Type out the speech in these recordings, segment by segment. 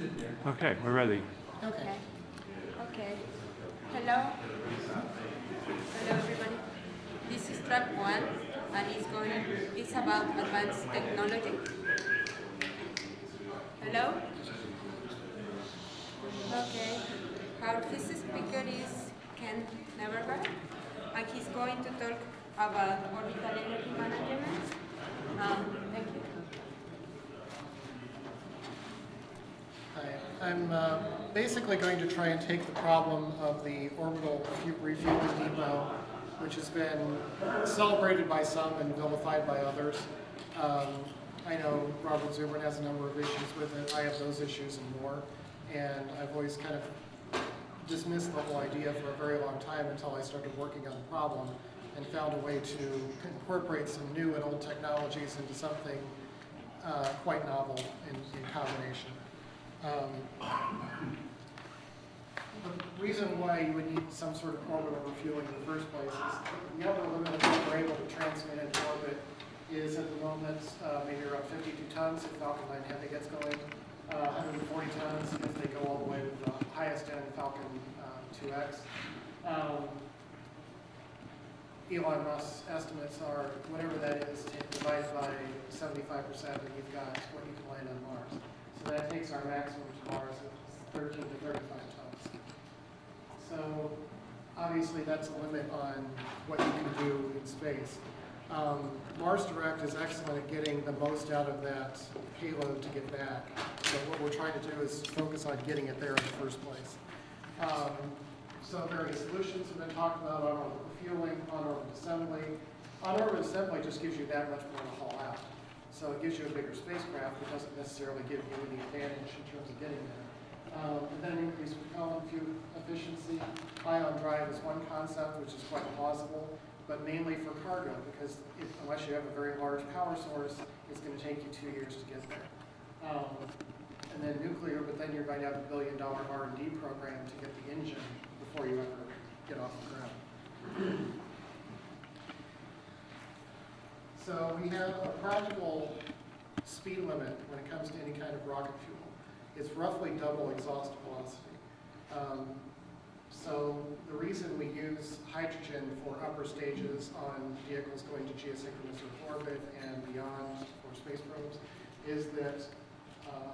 Okay, we're ready. Okay. Okay. Hello. Hello, everybody. This is track one, and it's about advanced technology. Hello. Okay. Our first speaker is Nebergall, and he's going to talk about orbital energy management. Thank you. I'm basically going to try and take the problem of the orbital refueling depot, which has been celebrated by some and vilified by others. I know Robert Zubrin has a number of issues with it. I have those issues and more. And I've always kind of dismissed the whole idea for a very long time until I started working on the problem and found a way to incorporate some new and old technologies into something quite novel in combination. The reason why you would need some sort of orbital refueling in the first place is the upper limit of what we're able to transmit into orbit is at the moment maybe around 52 tons if Falcon 9 Heavy gets going, 140 tons if they go all the way to the highest end Falcon 2X. Elon Musk's estimates are whatever that is, divided by 75%, and you've got what you can land on Mars. So that takes our maximum to Mars of 13 to 35 tons. So obviously that's a limit on what you can do in space. Mars Direct is excellent at getting the most out of that payload to get back. So what we're trying to do is focus on getting it there in the first place. So various solutions have been talked about: on-orbit refueling, on-orbit assembly. On-orbit assembly just gives you that much more to haul out. So it gives you a bigger spacecraft, but doesn't necessarily give you any advantage in terms of getting there. And then increased propellant fuel efficiency. Ion drive is one concept, which is quite plausible, but mainly for cargo, because unless you have a very large power source, it's going to take you 2 years to get there. And then nuclear, but then you're going to have $1 billion R&D program to get the engine before you ever get off the ground. So we have a practical speed limit when it comes to any kind of rocket fuel. It's roughly double exhaust velocity. So the reason we use hydrogen for upper stages on vehicles going to geosynchronous Earth orbit and beyond for space probes is that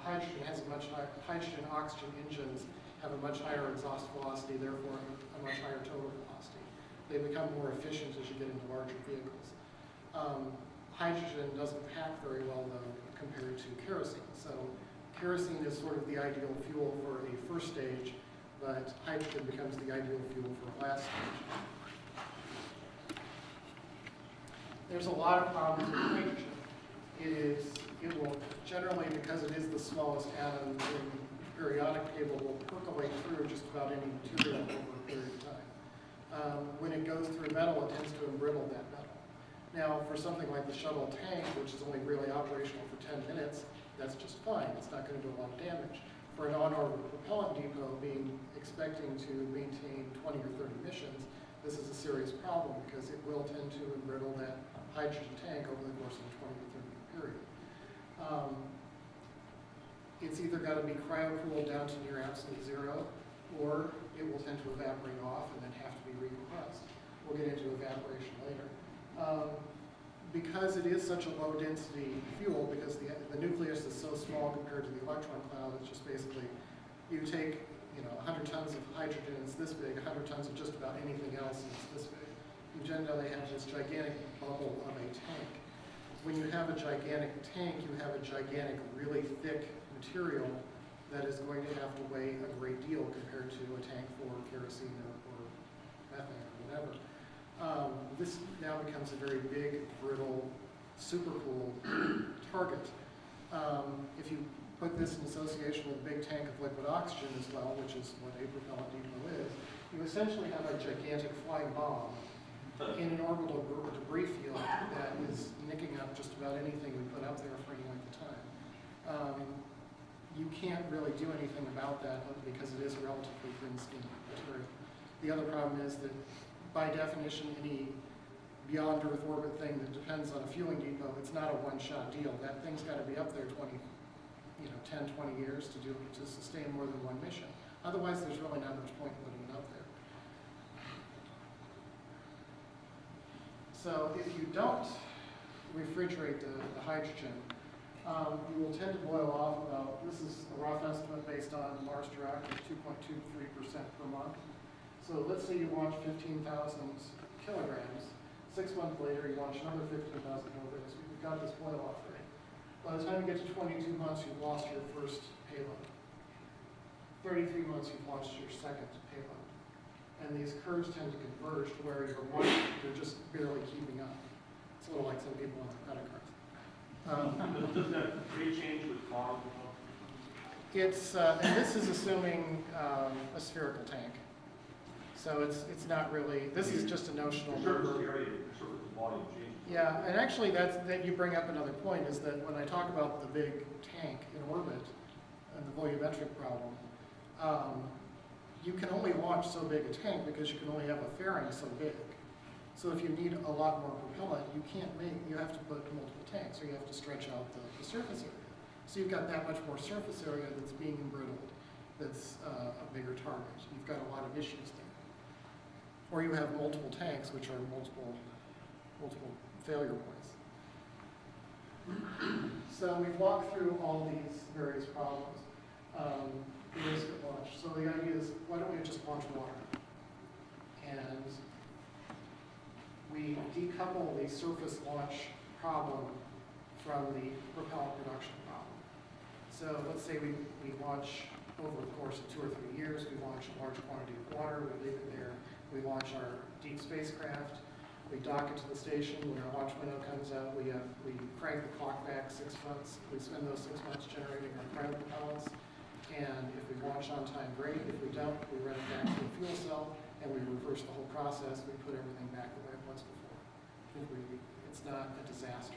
hydrogen-oxygen engines have a much higher exhaust velocity, therefore a much higher total velocity. They become more efficient as you get into larger vehicles. Hydrogen doesn't pack very well, though, compared to kerosene. So kerosene is sort of the ideal fuel for a first stage, but hydrogen becomes the ideal fuel for a last stage. There's a lot of problems with hydrogen. It will generally, because it is the smallest atom in periodic table, will percolate through just about any material over a period of time. When it goes through metal, it tends to embrittle that metal. Now, for something like the shuttle tank, which is only really operational for 10 minutes, that's just fine. It's not going to do a lot of damage. For an on-orbit propellant depot expecting to maintain 20 or 30 missions, this is a serious problem because it will tend to embrittle that hydrogen tank over the course of a 20 to 30 year period. It's either got to be cryo-cooled down to near absolute zero, or it will tend to evaporate off and then have to be recompressed. We'll get into evaporation later. Because it is such a low density fuel, because the nucleus is so small compared to the electron cloud, it's just basically, you take 100 tons of hydrogen, it's this big, 100 tons of just about anything else, and it's this big. You generally have this gigantic bubble of a tank. When you have a gigantic tank, you have a gigantic, really thick material that is going to have to weigh a great deal compared to a tank for kerosene or methane or whatever. This now becomes a very big, brittle, supercooled target. If you put this in association with a big tank of liquid oxygen as well, which is what a propellant depot is, you essentially have a gigantic flying bomb in an orbital debris field that is nicking up just about anything we put up there for any length of time. You can't really do anything about that because it is a relatively thin-skinned material. The other problem is that by definition, any beyond Earth orbit thing that depends on a fueling depot, it's not a one-shot deal. That thing's got to be up there 20, 10, 20 years to sustain more than one mission. Otherwise, there's really not much point in putting it up there. So if you don't refrigerate the hydrogen, you will tend to boil off about, this is a rough estimate based on Mars Direct, of 2.23% per month. So let's say you launch 15,000 kilograms. 6 months later, you launch another 15,000 kilograms. We've got this boil off rate. By the time you get to 22 months, you've lost your first payload. 33 months, you've launched your second payload. And these curves tend to converge to where you're just barely keeping up. It's a little like some people on credit cards. Does that rate change with model? And this is assuming a spherical tank. So it's not really, this is just a notional Surface number. area, surface volume changes. Yeah, and actually that you bring up another point, is that when I talk about the big tank in orbit and the volumetric problem, you can only launch so big a tank because you can only have a fairing so big. So if you need a lot more propellant, you have to put multiple tanks, or you have to stretch out the surface area. So you've got that much more surface area that's being embrittled, that's a bigger target. You've got a lot of issues there. Or you have multiple tanks, which are multiple failure points. So we've walked through all these various problems. The risk of launch. So the idea is, why don't we just launch water? And we decouple the surface launch problem from the propellant production problem. So let's say we launch over the course of 2 or 3 years, we launch a large quantity of water, we leave it there, we launch our deep spacecraft, we dock it to the station, when our launch window comes out, we crank the clock back 6 months, we spend those 6 months generating our cryo propellants, and if we launch on time, great. If we don't, we run it back to the fuel cell, and we reverse the whole process, we put everything back the way it was before. It's not a disaster.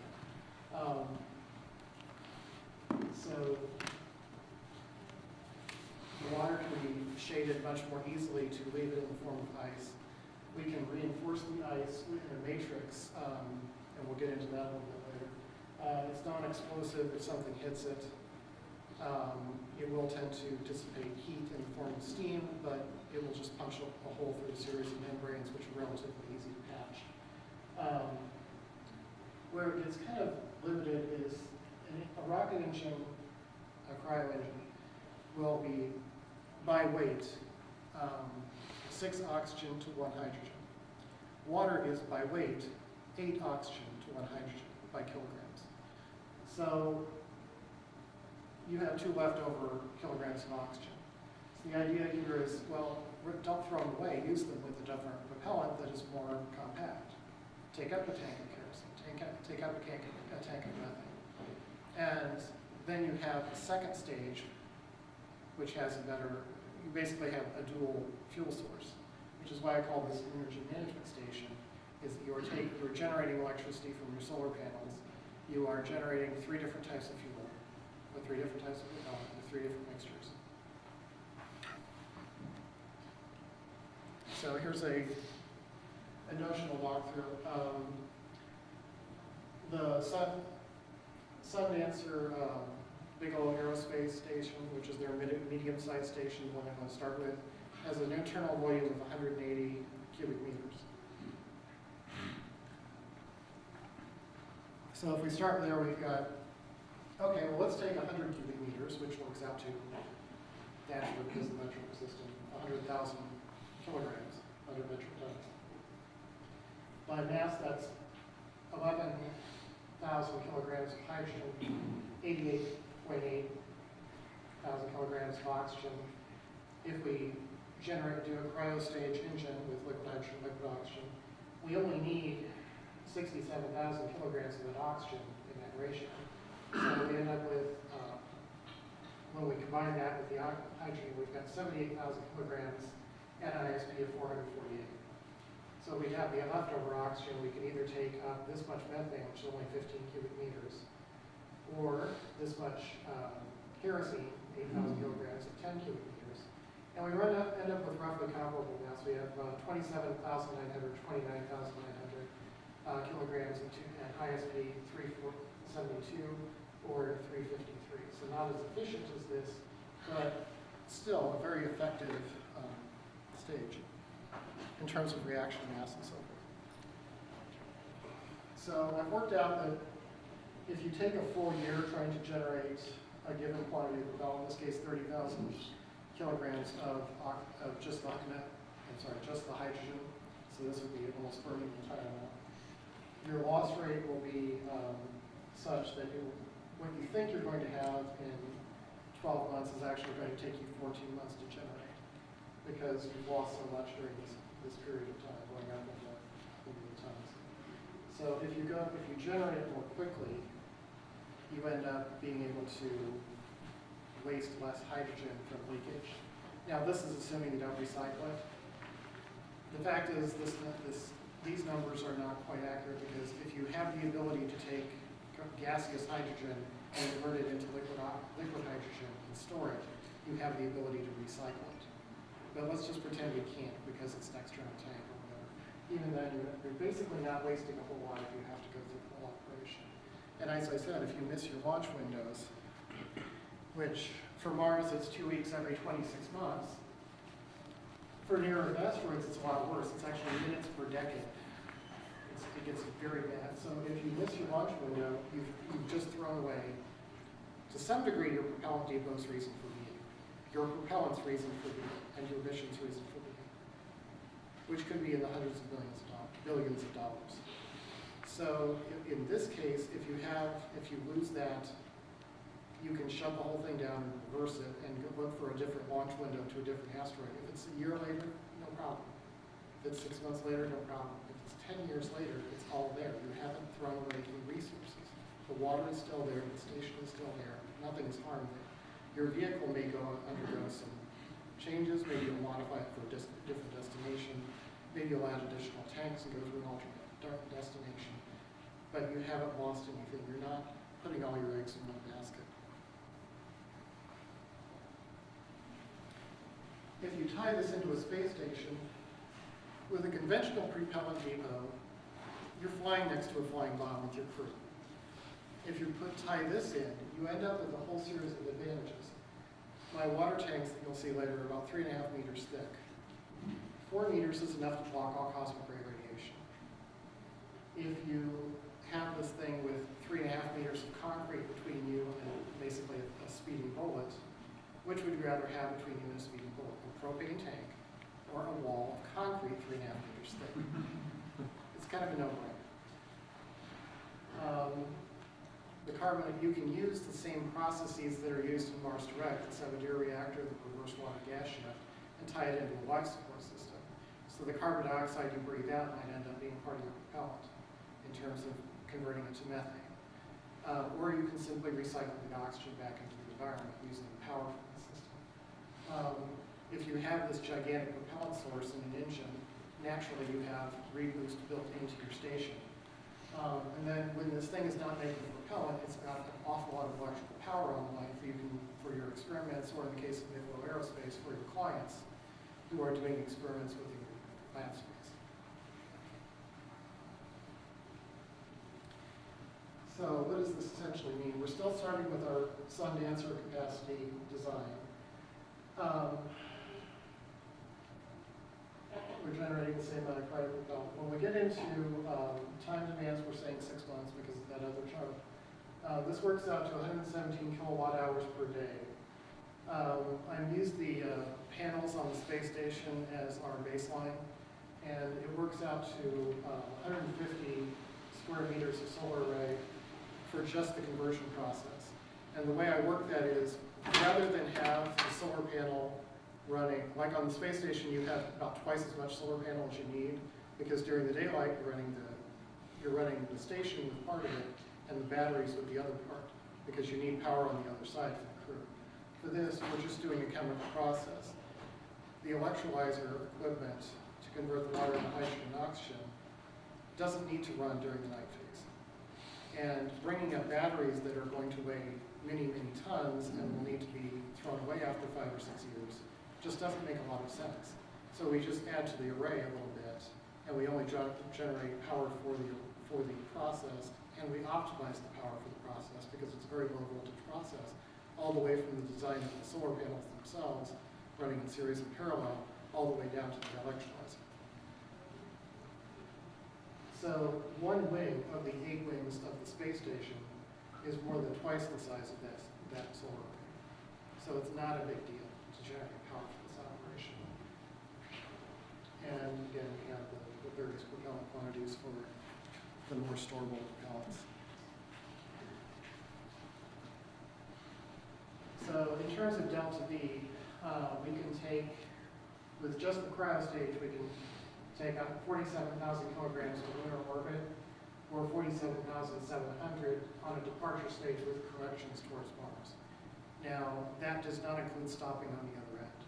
So the water can be shaded much more easily to leave it in the form of ice. We can reinforce the ice in a matrix, and we'll get into that a little bit later. It's non-explosive if something hits it. It will tend to dissipate heat in the form of steam, but it will just punch a hole through a series of membranes, which are relatively easy to patch. Where it gets kind of limited is a rocket engine, a cryo engine, will be by weight 6 oxygen to 1 hydrogen. Water is by weight 8 oxygen to 1 hydrogen by kilograms. So you have 2 leftover kilograms of oxygen. So the idea here is, well, don't throw them away, use them with a different propellant that is more compact. Take up a tank of kerosene, take up a tank of methane. And then you have a second stage, which has a better, you basically have a dual fuel source, which is why I call this an energy management station, is that you're generating electricity from your solar panels. You are generating 3 different types of fuel, with 3 different types of propellant, with 3 different mixtures. So here's a notional walkthrough. The Sundancer Bigelow Aerospace Station, which is their medium-sized station, the one I'm going to start with, has an internal volume of 180 cubic meters. So if we start there, we've got, okay, well, let's take 100 cubic meters, which works out to, naturally, because of the metric system, 100,000 kilograms, 100 metric tons. By mass, that's 11,000 kilograms of hydrogen, 88.8 thousand kilograms of oxygen. If we do a cryostage engine with liquid hydrogen, liquid oxygen, we only need 67,000 kilograms of that oxygen in that ratio. So we end up with, when we combine that with the hydrogen, we've got 78,000 kilograms at an ISP of 448. So we have the leftover oxygen, we can either take up this much methane, which is only 15 cubic meters, or this much kerosene, 8,000 kilograms at 10 cubic meters. And we end up with roughly comparable mass. We have 27,900, 29,900 kilograms at ISP 372, or 353. So not as efficient as this, but still a very effective stage in terms of reaction mass and so forth. So I've worked out that if you take a full year trying to generate a given quantity of propellant, in this case 30,000 kilograms of just the hydrogen, so this would be almost burning the entire amount. Your loss rate will be such that what you think you're going to have in 12 months is actually going to take you 14 months to generate, because you've lost so much during this period of time, going up into the tons. So if you generate it more quickly, you end up being able to waste less hydrogen from leakage. Now this is assuming you don't recycle it. The fact is these numbers are not quite accurate, because if you have the ability to take gaseous hydrogen and convert it into liquid hydrogen and store it, you have the ability to recycle it. But let's just pretend you can't, because it's an external tank or whatever. Even then, you're basically not wasting a whole lot if you have to go through the whole operation. And as I said, if you miss your launch windows, which for Mars it's 2 weeks every 26 months, for near-Earth asteroids it's a lot worse. It's actually minutes per decade. It gets very bad. So if you miss your launch window, you've just thrown away, to some degree, your propellant depot's reason for being, your propellant's reason for being, and your mission's reason for being, which could be in the hundreds of billions of dollars. So in this case, if you lose that, you can shut the whole thing down and reverse it and look for a different launch window to a different asteroid. If it's a year later, no problem. If it's 6 months later, no problem. If it's 10 years later, it's all there. You haven't thrown away any resources. The water is still there, the station is still there, nothing is harmed there. Your vehicle may undergo some changes, maybe you'll modify it for a different destination, maybe you'll add additional tanks and go to an alternate destination, but you haven't lost anything. You're not putting all your eggs in one basket. If you tie this into a space station, with a conventional propellant depot, you're flying next to a flying bomb with your crew. If you tie this in, you end up with a whole series of advantages. My water tanks that you'll see later are about 3.5 meters thick. 4 meters is enough to block all cosmic ray radiation. If you have this thing with 3.5 meters of concrete between you and basically a speeding bullet, which would you rather have between you and a speeding bullet? A propane tank or a wall of concrete 3.5 meters thick? It's kind of a no-brainer. The carbon, you can use the same processes that are used in Mars Direct. Let's have a Deer reactor, the reverse water gas shift, and tie it into a life support system. So the carbon dioxide you breathe out might end up being part of your propellant in terms of converting it to methane. Or you can simply recycle the oxygen back into the environment using the power from the system. If you have this gigantic propellant source in an engine, naturally you have reboost built into your station. And then when this thing is not making propellant, it's got an awful lot of electrical power on the line for your experiments, or in the case of Nebergall Aerospace, for your clients who are doing experiments with your lab space. So what does this essentially mean? We're still starting with our Sun-Dancer capacity design. We're generating the same amount of credit propellant. When we get into time demands, we're saying 6 months because of that other chart. This works out to 117 kilowatt hours per day. I've used the panels on the space station as our baseline, and it works out to 150 square meters of solar array for just the conversion process. And the way I work that is, rather than have the solar panel running, like on the space station, you have about twice as much solar panel as you need, because during the daylight you're running the station with part of it, and the batteries with the other part, because you need power on the other side for the crew. For this, we're just doing a chemical process. The electrolyzer equipment to convert the water into hydrogen and oxygen doesn't need to run during the night phase. And bringing up batteries that are going to weigh many, many tons and will need to be thrown away after 5 or 6 years just doesn't make a lot of sense. So we just add to the array a little bit, and we only generate power for the process and we optimize the power for the process because it's a very low voltage process, all the way from the design of the solar panels themselves, running in series and parallel, all the way down to the electrolyzer. So one wing of the 8 wings of the space station is more than twice the size of that solar array. So it's not a big deal to generate power for this operation. And again, we have the various propellant quantities for the more storable propellants. So in terms of delta V, we can take, with just the cryo stage, we can take out 47,000 kilograms to lunar orbit, or 47,700 on a departure stage with corrections towards Mars. Now, that does not include stopping on the other end.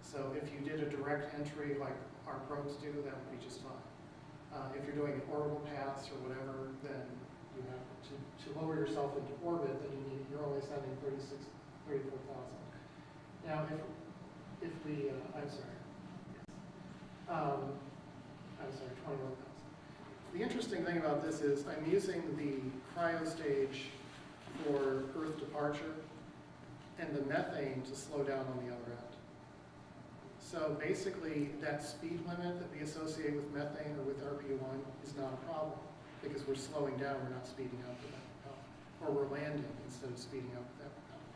So if you did a direct entry like our probes do, that would be just fine. If you're doing an orbital pass or whatever, then you have to lower yourself into orbit, then you're only sending 34,000. Now, if we, I'm sorry, 21,000. The interesting thing about this is I'm using the cryo stage for Earth departure and the methane to slow down on the other end. So basically, that speed limit that we associate with methane or with RP1 is not a problem because we're slowing down, we're not speeding up with that propellant. Or we're landing instead of speeding up with that propellant.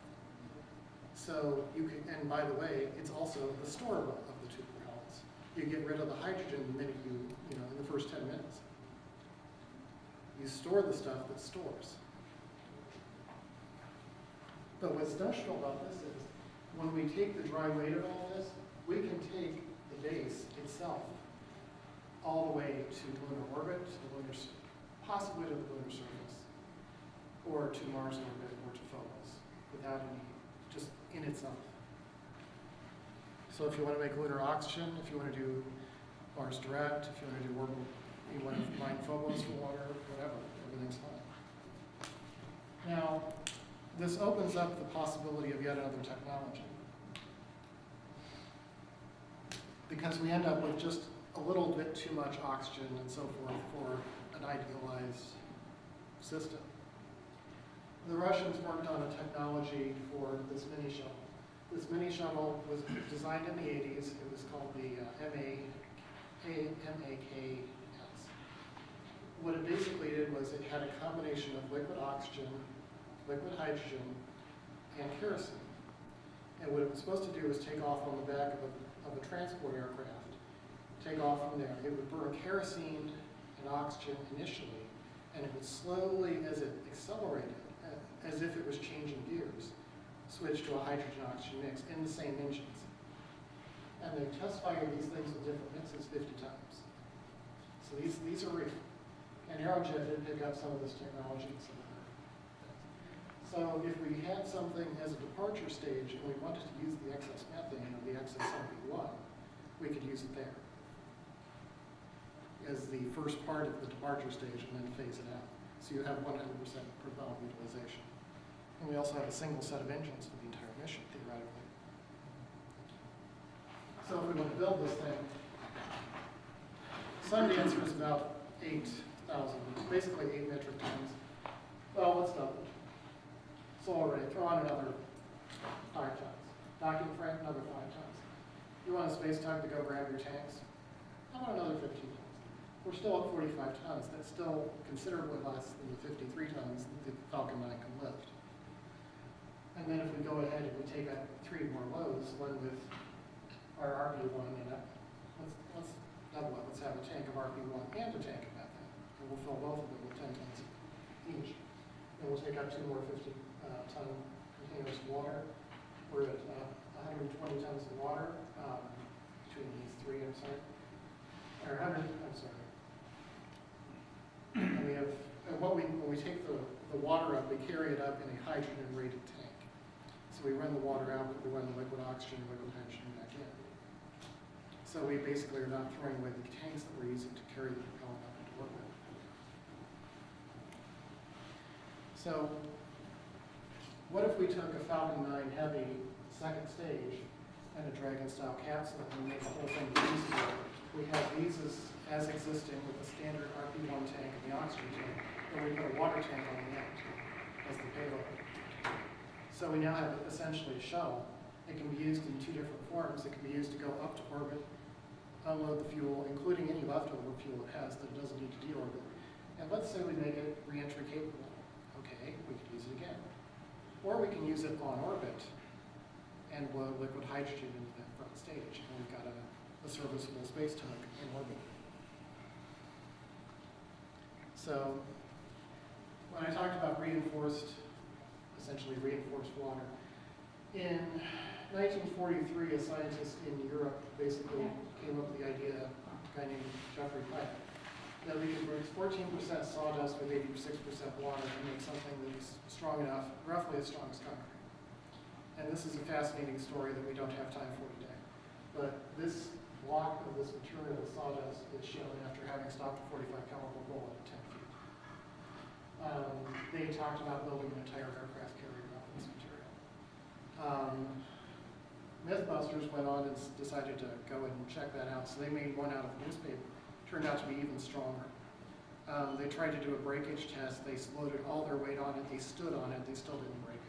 So you can, and by the way, it's also the storable of the two propellants. You get rid of the hydrogen the minute in the first 10 minutes. You store the stuff that stores. But what's special about this is, when we take the dry weight of all this, we can take the base itself all the way to lunar orbit, to the lunar, possibly to the lunar surface, or to Mars orbit, or to Phobos, without any, just in itself. So if you want to make lunar oxygen, if you want to do Mars direct, if you want to do orbital, you want to mine Phobos for water, whatever, everything's fine. Now, this opens up the possibility of yet another technology. Because we end up with just a little bit too much oxygen and so forth for an idealized system. The Russians worked on a technology for this mini shuttle. This mini shuttle was designed in the 80s. It was called the MAKS. What it basically did was it had a combination of liquid oxygen, liquid hydrogen, and kerosene. And what it was supposed to do was take off on the back of a transport aircraft, take off from there. It would burn kerosene and oxygen initially, and it would slowly, as it accelerated, as if it was changing gears, switch to a hydrogen-oxygen mix in the same engines. And they test fired these things with different mixes 50 times. So these are real. And Aerojet did pick up some of this technology and some of that. So if we had something as a departure stage and we wanted to use the excess methane or the excess RP1, we could use it there as the first part of the departure stage and then phase it out. So you have 100% propellant utilization. And we also have a single set of engines for the entire mission, theoretically. So if we want to build this thing, Sundance was about 8,000, basically 8 metric tons. Well, let's double it. Solar array, throw on another 5 tons. Docking frame, another 5 tons. You want a space tug to go grab your tanks? How about another 15 tons? We're still at 45 tons. That's still considerably less than the 53 tons that the Falcon 9 can lift. And then if we go ahead and we take out 3 more loads, one with our RP1 and let's double it. Let's have a tank of RP1 and a tank of methane. And we'll fill both of them with 10 tons each. And we'll take out 2 more 50-ton containers of water. We're at 120 tons of water between these 3, I'm sorry. Or 100, I'm sorry. And we have, when we take the water up, we carry it up in a hydrogen-rated tank. So we run the water out, but we run the liquid oxygen, liquid hydrogen back in. So we basically are not throwing away the tanks that we're using to carry the propellant up into orbit. So what if we took a Falcon 9 Heavy second stage and a Dragon-style capsule and made the whole thing feasible? We have these as existing with the standard RP1 tank and the oxygen tank, and we put a water tank on the end as the payload. So we now have essentially a shuttle. It can be used in two different forms. It can be used to go up to orbit, unload the fuel, including any leftover fuel it has that it doesn't need to deorbit. And let's say we make it re-entry capable. Okay, we could use it again. Or we can use it on orbit and blow liquid hydrogen into that front stage. And we've got a serviceable space tug in orbit. So when I talked about essentially reinforced water, in 1943, a scientist in Europe basically came up with the idea, a guy named Jeffrey Pike, that we could mix 14% sawdust with 86% water and make something that is strong enough, roughly as strong as concrete. And this is a fascinating story that we don't have time for today. But this block of this material, the sawdust, is shown after having stopped a 45 caliber bullet at 10 feet. They talked about building an entire aircraft carrier out of this material. Mythbusters went on and decided to go and check that out, so they made one out of a newspaper. Turned out to be even stronger. They tried to do a breakage test. They loaded all their weight on it. They stood on it. They still didn't break it.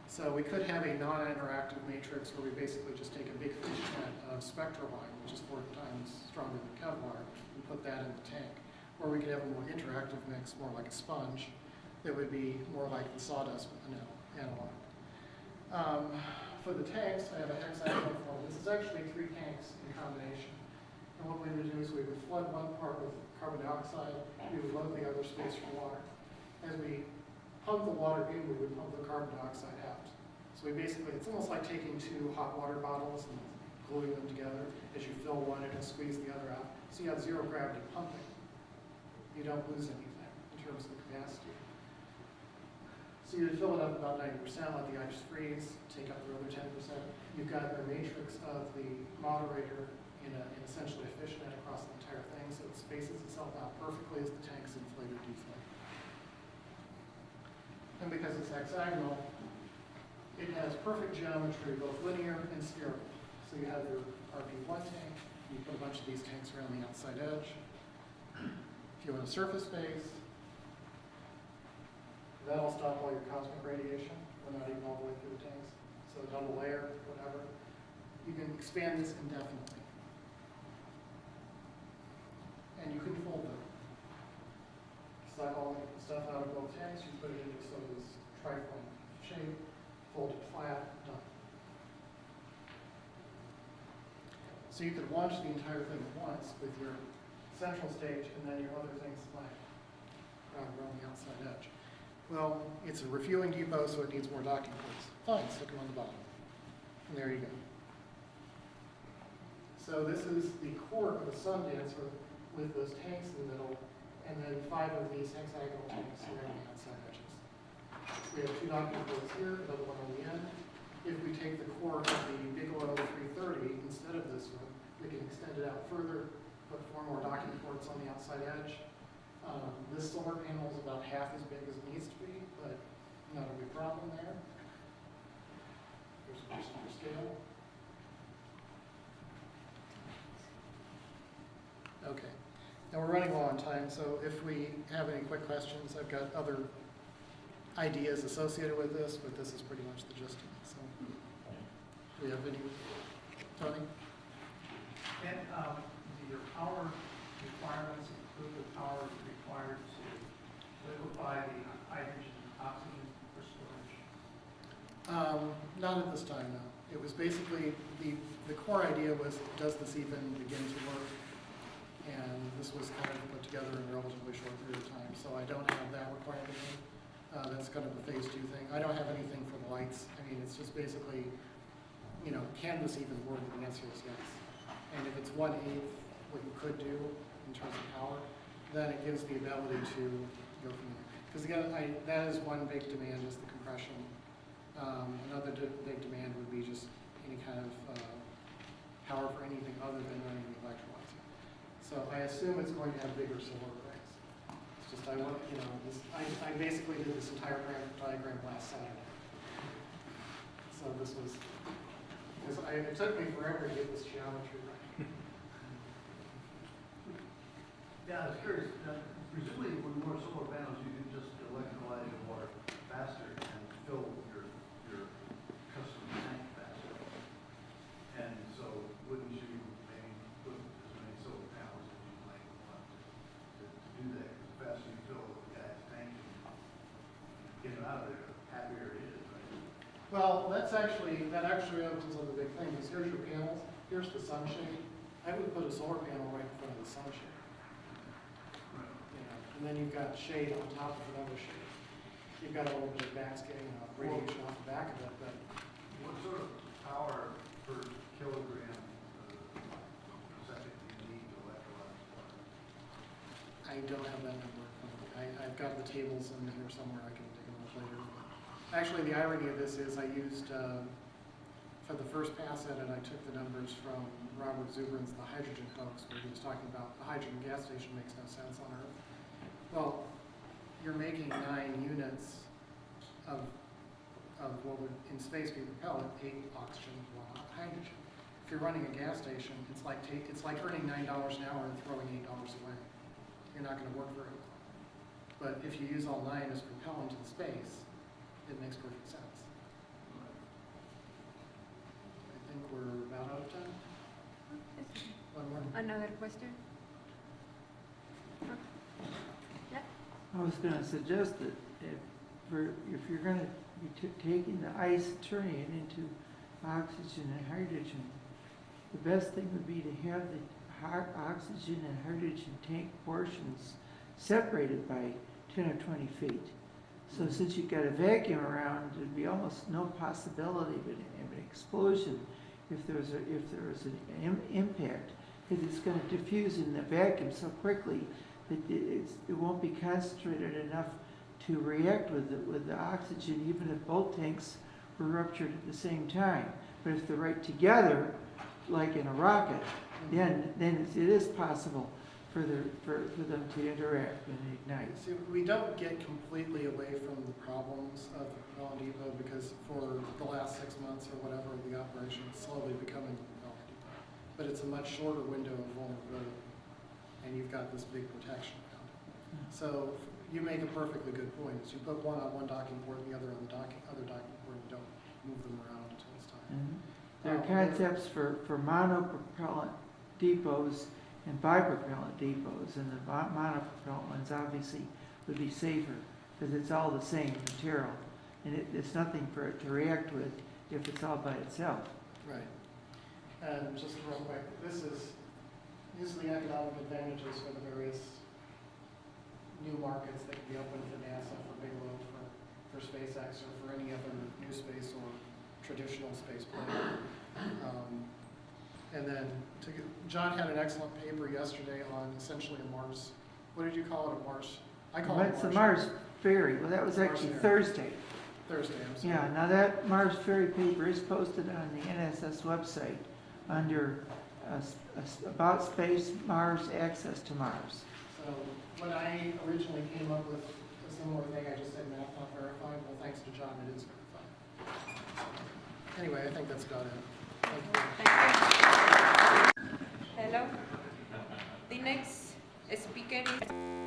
So we could have a non-interactive matrix where we basically just take a big fishnet of Spectraline, which is 4 times stronger than Kevlar, and put that in the tank. Or we could have a more interactive mix, more like a sponge, that would be more like the sawdust analog. For the tanks, I have a hexagonal form. This is actually 3 tanks in combination. And what we would do is we would flood one part with carbon dioxide, we would load the other space from water. As we pump the water in, we would pump the carbon dioxide out. So we basically, it's almost like taking 2 hot water bottles and gluing them together. As you fill one, it will squeeze the other out. So you have zero gravity pumping. You don't lose anything in terms of the capacity. So you fill it up about 90%, let the ice freeze, take up the other 10%. You've got your matrix of the moderator in essentially a fishnet across the entire thing, so it spaces itself out perfectly as the tank's inflated or deflated. And because it's hexagonal, it has perfect geometry, both linear and spherical. So you have your RP1 tank, you put a bunch of these tanks around the outside edge. If you want a surface base, that'll stop all your cosmic radiation. We're not even all the way through the tanks. So double layer, whatever. You can expand this indefinitely. And you can fold them. Suck all the stuff out of both tanks, you put it into sort of this trifling shape, fold it flat, done. So you could launch the entire thing at once with your central stage and then your other things flanked around the outside edge. Well, it's a refueling depot, so it needs more docking ports. Fine, stick them on the bottom. And there you go. So this is the core of a sun dancer with those tanks in the middle, and then 5 of these hexagonal tanks around the outside edges. We have 2 docking ports here, another one on the end. If we take the core of the Bigelow 330 instead of this one, we can extend it out further, put 4 more docking ports on the outside edge. This solar panel is about half as big as it needs to be, but not a big problem there. Here's a person for scale. Okay, now we're running low on time, so if we have any quick questions, I've got other ideas associated with this, but this is pretty much the gist of it. So, do we have any? Tony? And do your power requirements include the power required to liquefy the hydrogen and oxygen for storage? Not at this time, no. It was basically, the core idea was, does this even begin to work? And this was kind of put together in a relatively short period of time, so I don't have that requirement. That's kind of a phase 2 thing. I don't have anything for the lights. I mean, it's just basically, can this even work? The answer is yes. And if it's 1/8 what you could do in terms of power, then it gives the ability to go from there. Because again, that is one big demand, is the compression. Another big demand would be just any kind of power for anything other than running the electrolyzer. So I assume it's going to have bigger solar arrays. It's just I basically did this entire diagram last Saturday. So this was, because it took me forever to get this geometry right. Yeah, I was curious, presumably with more solar panels, you can just electrolyze your water faster and fill your custom tank faster. And so wouldn't you maybe put as many solar panels as you might want to do that? Because the faster you fill the guy's tank, get him out of there, the happier it is, right? Well, that actually opens up a big thing, because here's your panels, here's the sunshade. I would put a solar panel right in front of the sunshade. You know, and then you've got shade on top of another shade. You've got a little bit of basking, radiation off the back of it, but What sort of power per kilogram second do you need to electrolyze water? I don't have that number. I've got the tables in here somewhere, I can dig them up later. Actually, the irony of this is I used, for the first pass at it, I took the numbers from Robert Zubrin's The Hydrogen Hoax, where he was talking about the hydrogen gas station makes no sense on Earth. Well, you're making 9 units of what would in space be propellant, 8 oxygen, 1 hydrogen. If you're running a gas station, it's like earning $9 an hour and throwing $8 away. You're not going to work very well. But if you use all 9 as propellant in space, it makes perfect sense. I think we're about out of time. One more. Another question? Yeah. I was going to suggest that if you're going to be taking the ice and turning it into oxygen and hydrogen, the best thing would be to have the oxygen and hydrogen tank portions separated by 10 or 20 feet. So since you've got a vacuum around, there'd be almost no possibility of an explosion if there was an impact, because it's going to diffuse in the vacuum so quickly that it won't be concentrated enough to react with the oxygen, even if both tanks were ruptured at the same time. But if they're right together, like in a rocket, then it is possible for them to interact and ignite. See, we don't get completely away from the problems of the propellant depot because for the last 6 months or whatever, the operation is slowly becoming the propellant depot. But it's a much shorter window of vulnerability, and you've got this big protection around it. So you make a perfectly good point. Is you put one on one docking port and the other on the other docking port, and don't move them around until it's time. There are concepts for monopropellant depots and bipropellant depots, and the monopropellant ones obviously would be safer because it's all the same material, and it's nothing for it to react with if it's all by itself. Right. And just real quick, these are the economic advantages for the various new markets that can be open for NASA, for Bigelow, for SpaceX, or for any other new space or traditional space plane. And then John had an excellent paper yesterday on essentially a Mars. What did you call it? A Mars? I call it a Mars. It's a Mars ferry. Well, that was actually Thursday. Thursday, I'm sorry. Yeah. Now that Mars ferry paper is posted on the NSS website under about space, Mars, access to Mars. So when I originally came up with a similar thing, I just said math not verified. Well, thanks to John, it is verified. Anyway, I think that's about it. Thank you. Thank you. Hello. The next speaker is